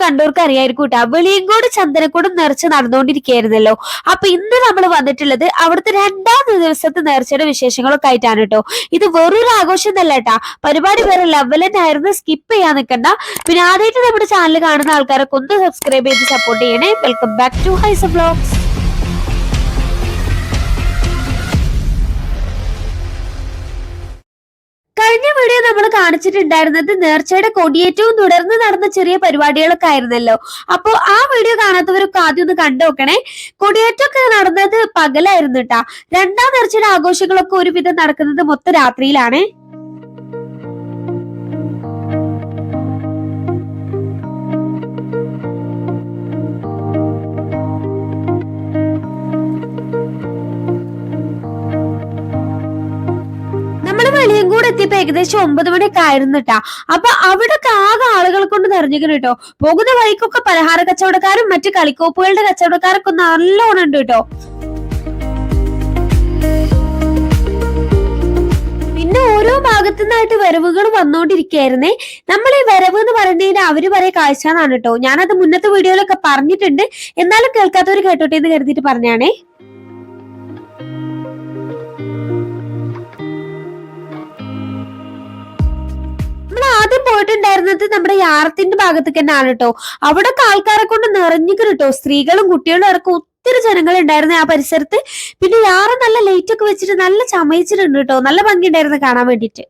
കണ്ടവർക്ക് അറിയായിരിക്കും കേട്ടോ. വെളിയങ്കോട് ചന്ദനക്കൂടും നേർച്ച നടന്നുകൊണ്ടിരിക്കുകയായിരുന്നല്ലോ. അപ്പൊ ഇന്ന് നമ്മൾ വന്നിട്ടുള്ളത് അവിടുത്തെ 2ാം ദിവസത്തെ നേർച്ചയുടെ വിശേഷങ്ങളൊക്കെ ആയിട്ടാണ് കേട്ടോ. ഇത് വെറൊരു ആഘോഷം എന്നല്ല കേട്ടാ, പരിപാടി വേറെ ലെവൽ തന്നെ ആയിരുന്നു. സ്കിപ്പ് ചെയ്യാൻ നിൽക്കണ്ട. പിന്നെ ആദ്യമായിട്ട് നമ്മുടെ ചാനൽ കാണുന്ന ആൾക്കാരൊക്കെ ഒന്ന് സബ്സ്ക്രൈബ് ചെയ്ത് സപ്പോർട്ട് ചെയ്യണേ. വെൽക്കം ബാക്ക് ടു ഹൈസ വ്ലോഗ്സ്. കഴിഞ്ഞ വീഡിയോ നമ്മൾ കാണിച്ചിട്ടുണ്ടായിരുന്നത് നേർച്ചയുടെ കൊടിയേറ്റവും തുടർന്ന് നടന്ന ചെറിയ പരിപാടികളൊക്കെ ആയിരുന്നല്ലോ. അപ്പൊ ആ വീഡിയോ കാണാത്തവരൊക്കെ ആദ്യം ഒന്ന് കണ്ടു നോക്കണേ. കൊടിയേറ്റമൊക്കെ നടന്നത് പകലായിരുന്നു കേട്ടാ. 2ാം നേർച്ചയുടെ ആഘോഷങ്ങളൊക്കെ ഒരുവിധം നടക്കുന്നത് മൊത്തം രാത്രിയിലാണ്. വെളിയങ്കോട് എത്തിയപ്പോ ഏകദേശം 9 മണിയൊക്കെ ആയിരുന്നു കേട്ടാ. അപ്പൊ അവിടെ ആകെ ആളുകൾ കൊണ്ട് നിറഞ്ഞിരിക്കുന്നു കേട്ടോ. പോകുന്ന വഴിക്കൊക്കെ പലഹാര കച്ചവടക്കാരും മറ്റു കളിക്കോപ്പുകളുടെ കച്ചവടക്കാരൊക്കെ നല്ലോണം ഉണ്ട് കേട്ടോ. പിന്നെ ഓരോ ഭാഗത്തുനിന്നായിട്ട് വരവുകൾ വന്നോണ്ടിരിക്കുകയായിരുന്നേ. നമ്മൾ ഈ വരവ് എന്ന് പറയുന്നതിന് അവര് പറയ കാഴ്ച എന്നാണ് കേട്ടോ. ഞാനത് മുന്നത്തെ വീഡിയോയിലൊക്കെ പറഞ്ഞിട്ടുണ്ട്, എന്നാലും കേൾക്കാത്തവർ കേട്ടോട്ടെ എന്ന് കരുതിയിട്ട് പറഞ്ഞാണേ. ആദ്യം പോയിട്ടുണ്ടായിരുന്നത് നമ്മുടെ യാറത്തിന്റെ ഭാഗത്തേക്ക് തന്നെയാണ് കേട്ടോ. അവിടെ ആൾക്കാരെ കൊണ്ട് നിറഞ്ഞിട്ട് കേട്ടോ. സ്ത്രീകളും കുട്ടികളും ഇറക്കും ഒത്തിരി ജനങ്ങൾ ഉണ്ടായിരുന്നു ആ പരിസരത്ത്. പിന്നെ യാറ നല്ല ലൈറ്റ് ഒക്കെ വെച്ചിട്ട് നല്ല ചമയിച്ചിട്ടുണ്ട് കേട്ടോ. നല്ല ഭംഗി ഉണ്ടായിരുന്നു കാണാൻ വേണ്ടിട്ട്.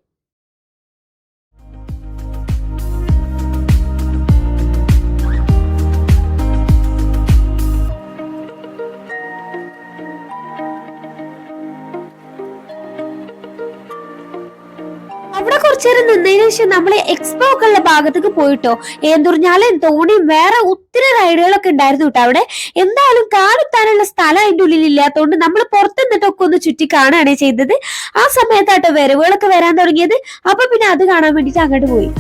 അവിടെ കുറച്ചേരം നിന്നതിന് ശേഷം നമ്മള് എക്സ്പോ ഒക്കെ ഉള്ള ഭാഗത്തേക്ക് പോയിട്ടോ. ഏന്തുറിഞ്ഞാലും തോണിയും വേറെ ഒത്തിരി റൈഡുകളൊക്കെ ഉണ്ടായിരുന്നു കേട്ടോ അവിടെ. എന്തായാലും കാലെത്താനുള്ള സ്ഥലം അതിന്റെ ഉള്ളിൽ ഇല്ലാത്തതുകൊണ്ട് നമ്മൾ പുറത്തുനിന്നിട്ടൊക്കെ ഒന്ന് ചുറ്റി കാണുകയാണ് ചെയ്തത്. ആ സമയത്താട്ടോ വരവുകളൊക്കെ വരാൻ തുടങ്ങിയത്. അപ്പൊ പിന്നെ അത് കാണാൻ വേണ്ടിട്ട് അങ്ങോട്ട് പോയി.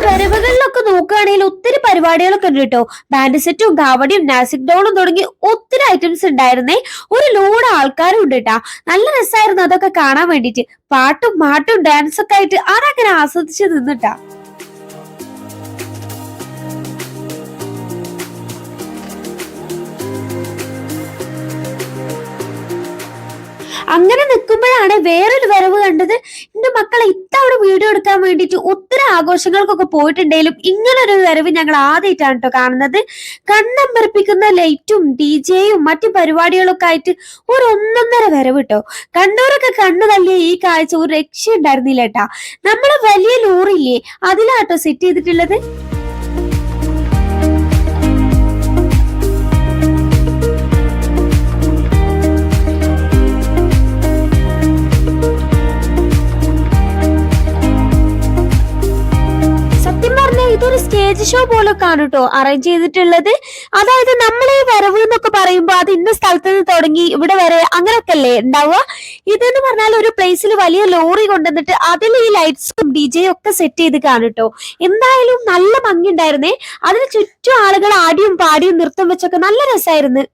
വരവുകളിലൊക്കെ നോക്കുകയാണെങ്കിൽ ഒത്തിരി പരിപാടികളൊക്കെ ഉണ്ട് കേട്ടോ. ബാൻഡ് സെറ്റും കാവടിയും നാസിക് ഡോളും തുടങ്ങി ഒത്തിരി ഐറ്റംസ് ഉണ്ടായിരുന്നേ. ഒരു ലോഡ് ആൾക്കാരും ഉണ്ട് കേട്ടാ. നല്ല രസമായിരുന്നു അതൊക്കെ കാണാൻ വേണ്ടിട്ട്. പാട്ടും മാട്ടും ഡാൻസൊക്കെ ആയിട്ട് ആരങ്ങനെ ആസ്വദിച്ച് നിന്നിട്ടാ. അങ്ങനെ നിൽക്കുമ്പോഴാണ് വേറൊരു വരവ് കണ്ടത്. എന്റെ മക്കളെ ഇത്തവണ വീഡിയോ എടുക്കാൻ വേണ്ടിയിട്ട് ഒത്തിരി ആഘോഷങ്ങൾക്കൊക്കെ പോയിട്ടുണ്ടെങ്കിലും ഇങ്ങനൊരു വരവ് ഞങ്ങൾ ആദ്യമായിട്ടാണ് കേട്ടോ കാണുന്നത്. കണ്ണമ്പറിപ്പിക്കുന്ന ലൈറ്റും DJയും മറ്റു പരിപാടികളൊക്കെ ആയിട്ട് ഒരു 1.5 വരവ് കേട്ടോ. കണ്ടവരൊക്കെ കണ്ണു തള്ളിയ ഈ കാഴ്ച ഒരു രക്ഷ ഉണ്ടായിരുന്നില്ല കേട്ടാ. നമ്മള് വലിയ ലോറിയില്ലേ അതിലാട്ടോ സെറ്റ് ചെയ്തിട്ടുള്ളത്. ഇതൊരു സ്റ്റേജ് ഷോ പോലൊക്കെ ആണ് കേട്ടോ അറേഞ്ച് ചെയ്തിട്ടുള്ളത്. അതായത് നമ്മൾ ഈ വരവ് എന്നൊക്കെ പറയുമ്പോ അത് ഇന്ന സ്ഥലത്ത് നിന്ന് തുടങ്ങി ഇവിടെ വരെ അങ്ങനെയൊക്കെ അല്ലേ ഉണ്ടാവുക. ഇതെന്ന് പറഞ്ഞാൽ ഒരു പ്ലേസിൽ വലിയ ലോറി കൊണ്ടുവന്നിട്ട് അതിൽ ഈ ലൈറ്റ്സും DJയും ഒക്കെ സെറ്റ് ചെയ്ത് കാണും കേട്ടോ. എന്തായാലും നല്ല ഭംഗി ഉണ്ടായിരുന്നേ. അതിന് ചുറ്റും ആളുകൾ ആടിയും പാടിയും നൃത്തം വെച്ചൊക്കെ നല്ല രസമായിരുന്നു.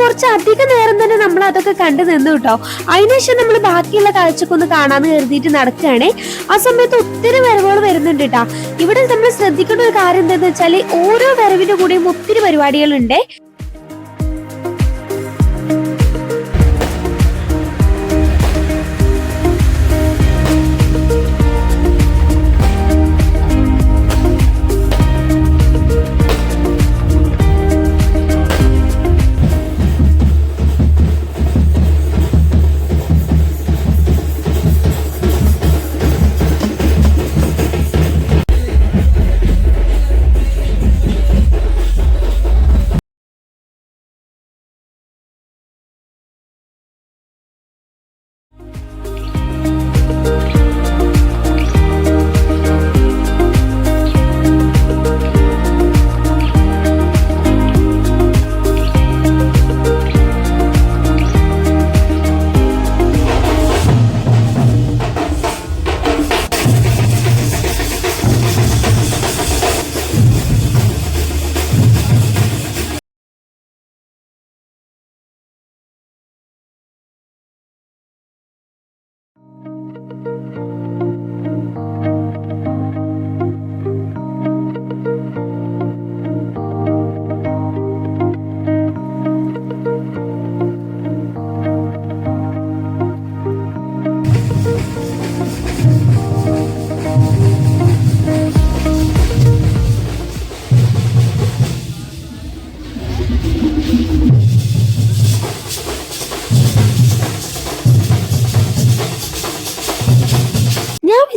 കുറച്ച് അധിക നേരം തന്നെ നമ്മൾ അതൊക്കെ കണ്ടു നിന്നു കേട്ടോ. അതിനുശേഷം നമ്മൾ ബാക്കിയുള്ള കാഴ്ചക്ക് ഒന്ന് കാണാന്ന് കരുതിയിട്ട് നടക്കുകയാണേ. ആ സമയത്ത് ഒത്തിരി വരവുകൾ വരുന്നുണ്ട് കേട്ടോ. ഇവിടെ നമ്മൾ ശ്രദ്ധിക്കേണ്ട ഒരു കാര്യം എന്താണെന്ന് വെച്ചാല് ഓരോ വരവിന്റെ കൂടെയും ഒത്തിരി പരിപാടികളുണ്ട്.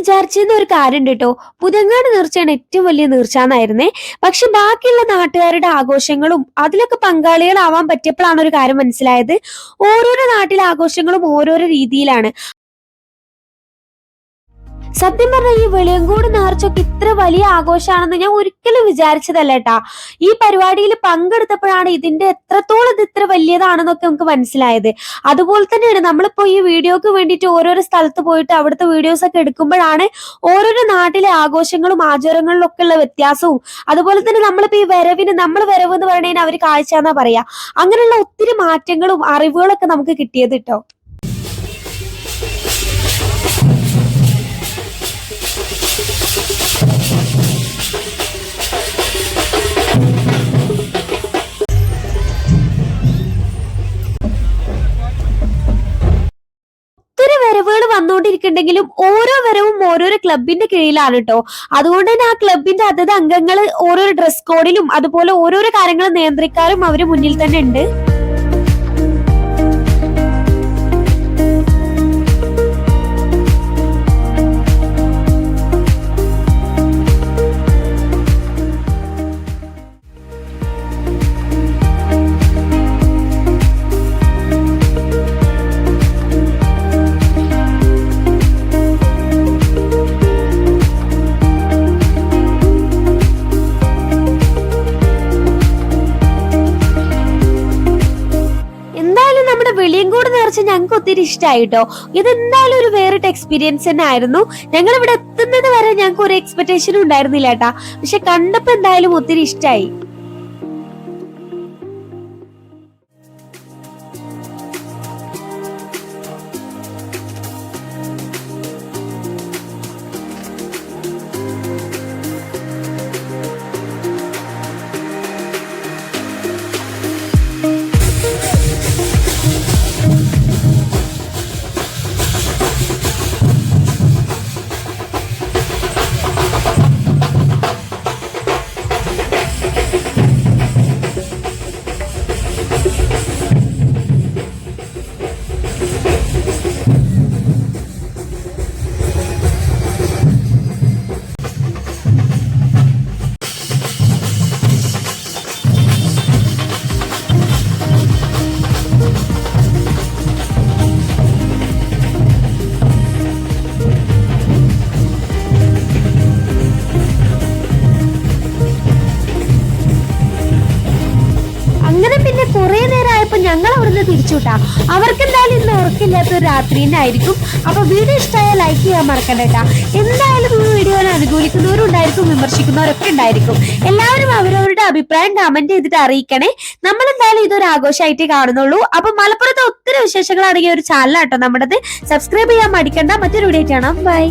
വിചാരിച്ചിരുന്ന ഒരു കാര്യം കേട്ടോ, പുതങ്ങാട് നേർച്ചയാണ് ഏറ്റവും വലിയ നേർച്ചാന്നായിരുന്നേ. പക്ഷെ ബാക്കിയുള്ള നാട്ടുകാരുടെ ആഘോഷങ്ങളും അതിലൊക്കെ പങ്കാളികളാവാൻ പറ്റിയപ്പോഴാണ് ഒരു കാര്യം മനസ്സിലായത്. ഓരോരോ നാട്ടിലെ ആഘോഷങ്ങളും ഓരോരോ രീതിയിലാണ്. സത്യം പറഞ്ഞ ഈ വെളിയങ്കോട് നേർച്ചൊക്കെ ഇത്ര വലിയ ആഘോഷമാണെന്ന് ഞാൻ ഒരിക്കലും വിചാരിച്ചതല്ല കേട്ടാ. ഈ പരിപാടിയിൽ പങ്കെടുത്തപ്പോഴാണ് ഇതിന്റെ എത്രത്തോളം ഇത് ഇത്ര വലിയതാണെന്നൊക്കെ നമുക്ക് മനസ്സിലായത്. അതുപോലെ തന്നെയാണ് നമ്മളിപ്പോ ഈ വീഡിയോക്ക് വേണ്ടിയിട്ട് ഓരോരോ സ്ഥലത്ത് പോയിട്ട് അവിടുത്തെ വീഡിയോസ് ഒക്കെ എടുക്കുമ്പോഴാണ് ഓരോരോ നാട്ടിലെ ആഘോഷങ്ങളും ആചാരങ്ങളിലും ഒക്കെ ഉള്ള വ്യത്യാസവും, അതുപോലെ തന്നെ നമ്മളിപ്പോ ഈ വരവിന് നമ്മൾ വരവ് എന്ന് പറയുന്നതിന് അവര് കാഴ്ച എന്നാ പറയാ, അങ്ങനെയുള്ള ഒത്തിരി മാറ്റങ്ങളും അറിവുകളൊക്കെ നമുക്ക് കിട്ടിയത് കേട്ടോ. വരവുകൾ വന്നുകൊണ്ടിരിക്കുന്നുണ്ടെങ്കിലും ഓരോ വരവും ഓരോരോ ക്ലബിന്റെ കീഴിലാണ് കേട്ടോ. അതുകൊണ്ട് തന്നെ ആ ക്ലബിന്റെ അതത് അംഗങ്ങൾ ഓരോരോ ഡ്രസ് കോഡിലും അതുപോലെ ഓരോരോ കാര്യങ്ങൾ നിയന്ത്രിക്കാനും അവര് മുന്നിൽ തന്നെ ഉണ്ട്. വെളിയങ്കോട് നേർച്ച ഞങ്ങൾക്ക് ഒത്തിരി ഇഷ്ടമായിട്ടോ. ഇതെന്തായാലും ഒരു വേറിട്ട എക്സ്പീരിയൻസ് തന്നെ ആയിരുന്നു. ഞങ്ങൾ ഇവിടെ എത്തുന്നത് വരെ ഞങ്ങൾക്ക് ഒരു എക്സ്പെക്ടേഷനും ഉണ്ടായിരുന്നില്ല കേട്ടാ. പക്ഷെ കണ്ടപ്പോ എന്തായാലും ഒത്തിരി ഇഷ്ടമായി. ഞങ്ങൾ അവിടുന്ന് തിരിച്ചുവിട്ടാ. അവർക്ക് എന്തായാലും ഇന്ന് ഉറക്കില്ലാത്തൊരു രാത്രി തന്നെ ആയിരിക്കും. അപ്പൊ വീഡിയോ ഇഷ്ടമായ ലൈക്ക് ചെയ്യാൻ മറക്കണ്ടേട്ടാ. എന്തായാലും ഈ വീഡിയോനെ അനുകൂലിക്കുന്നവരും ഉണ്ടായിരിക്കും, വിമർശിക്കുന്നവരൊക്കെ ഉണ്ടായിരിക്കും. എല്ലാവരും അവരവരുടെ നിങ്ങളുടെ അഭിപ്രായം കമന്റ് ചെയ്തിട്ട് അറിയിക്കണേ. നമ്മൾ എന്തായാലും ഇതൊരു ആഘോഷമായിട്ട് കാണുന്നുള്ളൂ. അപ്പൊ മലപ്പുറത്തെ ഒത്തിരി വിശേഷങ്ങളാണെങ്കിൽ ഒരു ചാനലാട്ടോ നമ്മുടേത്. സബ്സ്ക്രൈബ് ചെയ്യാൻ മടിക്കണ്ട. മറ്റൊരു വീഡിയോ കാണാം. ബൈ.